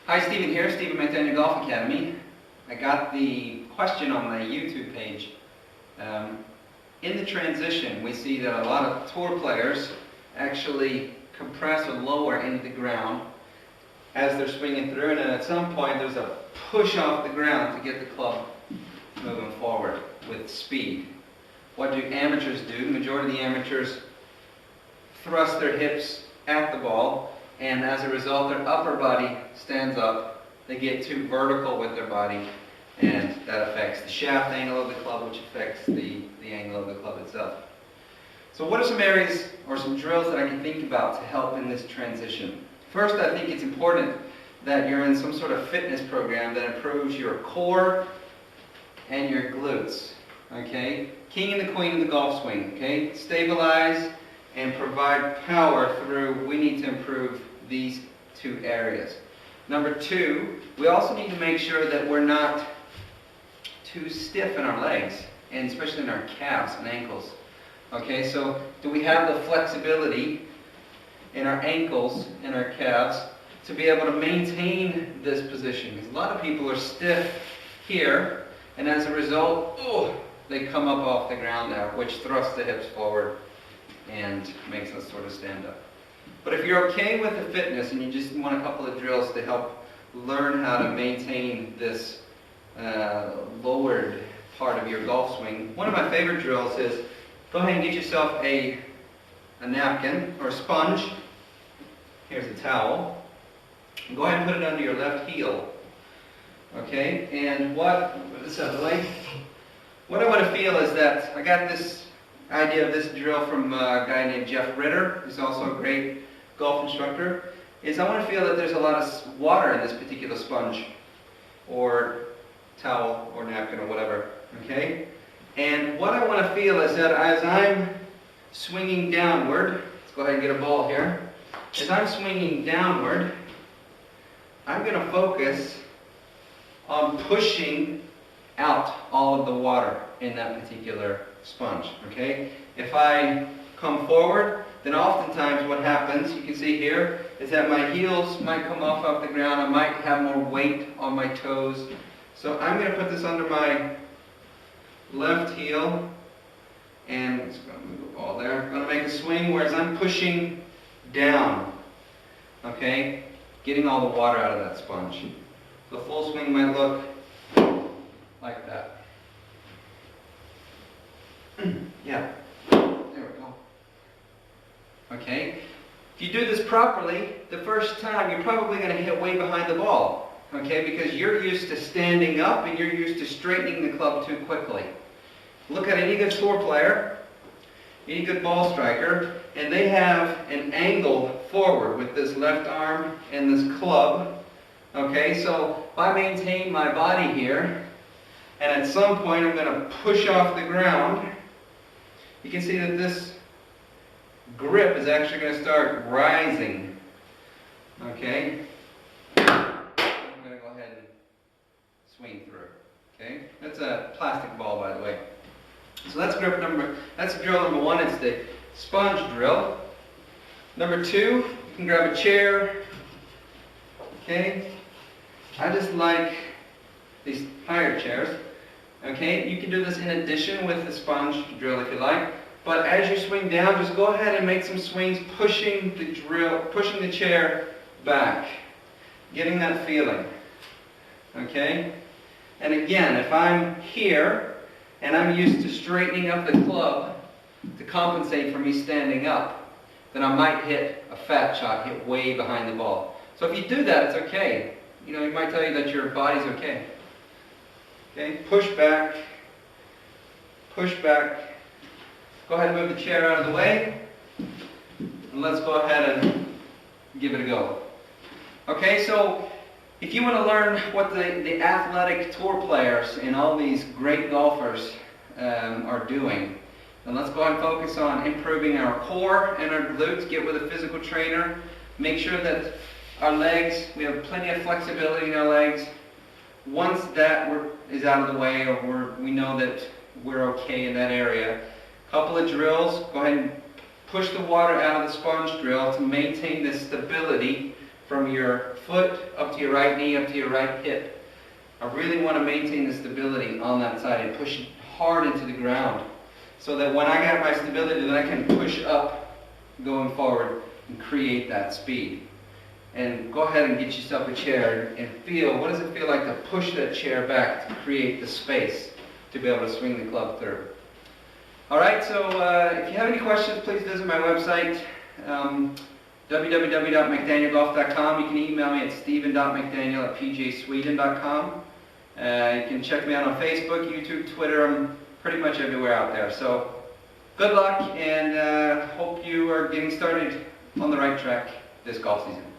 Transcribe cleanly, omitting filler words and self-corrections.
Hi, Stephen here, Stephen McDaniel Golf Academy. I got the question on my YouTube page. In the transition, we see that a lot of tour players actually compress or lower into the ground as they're swinging through, and then at some point there's a push off the ground to get the club moving forward with speed. What do amateurs do? The majority of the amateurs thrust their hips at the ball, and as a result their upper body stands up. They get too vertical with their body, and that affects the shaft angle of the club, which affects the angle of the club itself. So what are some areas or some drills that I can think about to help in this transition? First, I think it's important that you're in some sort of fitness program that improves your core and your glutes. Okay? King and the queen of the golf swing. Okay? Stabilize and provide power through, we need to improve these two areas. Number two, we also need to make sure that we're not too stiff in our legs, and especially in our calves and ankles. Okay, so do we have the flexibility in our ankles and our calves to be able to maintain this position? Because a lot of people are stiff here, and as a result, they come up off the ground now, which thrusts the hips forward and makes us sort of stand up. But if you're okay with the fitness and you just want a couple of drills to help learn how to maintain this lowered part of your golf swing, one of my favorite drills is go ahead and get yourself a napkin or a sponge. Here's a towel. And go ahead and put it under your left heel. Okay, and move this out of the way. What I want to feel is that I got this idea of this drill from a guy named Jeff Ritter, who's also a great golf instructor, is I want to feel that there's a lot of water in this particular sponge or towel or napkin or whatever, okay? And what I want to feel is that as I'm swinging downward, let's go ahead and get a ball here, as I'm swinging downward, I'm going to focus on pushing out all of the water in that particular sponge, okay? If I come forward, then oftentimes what happens, you can see here, is that my heels might come off the ground. I might have more weight on my toes. So I'm going to put this under my left heel, and it's going to move the ball there. I'm going to make a swing whereas I'm pushing down, okay? Getting all the water out of that sponge. The full swing might look like that. Yeah, there we go. Okay, if you do this properly, the first time you're probably going to hit way behind the ball, okay, because you're used to standing up and you're used to straightening the club too quickly. Look at any good tour player, any good ball striker, and they have an angle forward with this left arm and this club. Okay, so if I maintain my body here, and at some point I'm going to push off the ground, you can see that this grip is actually going to start rising. Okay? I'm going to go ahead and swing through. Okay? That's a plastic ball, by the way. So that's drill number one. It's the sponge drill. Number two, you can grab a chair. Okay? I just like these higher chairs. Okay, you can do this in addition with the sponge drill if you like, but as you swing down, just go ahead and make some swings, pushing the chair back, getting that feeling. Okay, and again, if I'm here and I'm used to straightening up the club to compensate for me standing up, then I might hit a fat shot, hit way behind the ball. So if you do that, it's okay. You know, it might tell you that your body's okay. Okay, push back, push back. Go ahead and move the chair out of the way, and let's go ahead and give it a go. Okay, so if you want to learn what the athletic tour players and all these great golfers are doing, then let's go ahead and focus on improving our core and our glutes. Get with a physical trainer. Make sure that our legs, we have plenty of flexibility in our legs. Once that is out of the way, or we know that we're okay in that area, a couple of drills, go ahead and push the water out of the sponge drill to maintain this stability from your foot up to your right knee, up to your right hip. I really want to maintain the stability on that side and push hard into the ground so that when I get my stability, then I can push up going forward and create that speed. And go ahead and get yourself a chair and feel, what does it feel like to push that chair back to create the space to be able to swing the club through. Alright, so if you have any questions, please visit my website, www.mcdanielgolf.com. You can email me at steven.mcdaniel@pjsweden.com. You can check me out on Facebook, YouTube, Twitter. I'm pretty much everywhere out there. So good luck, and hope you are getting started on the right track this golf season.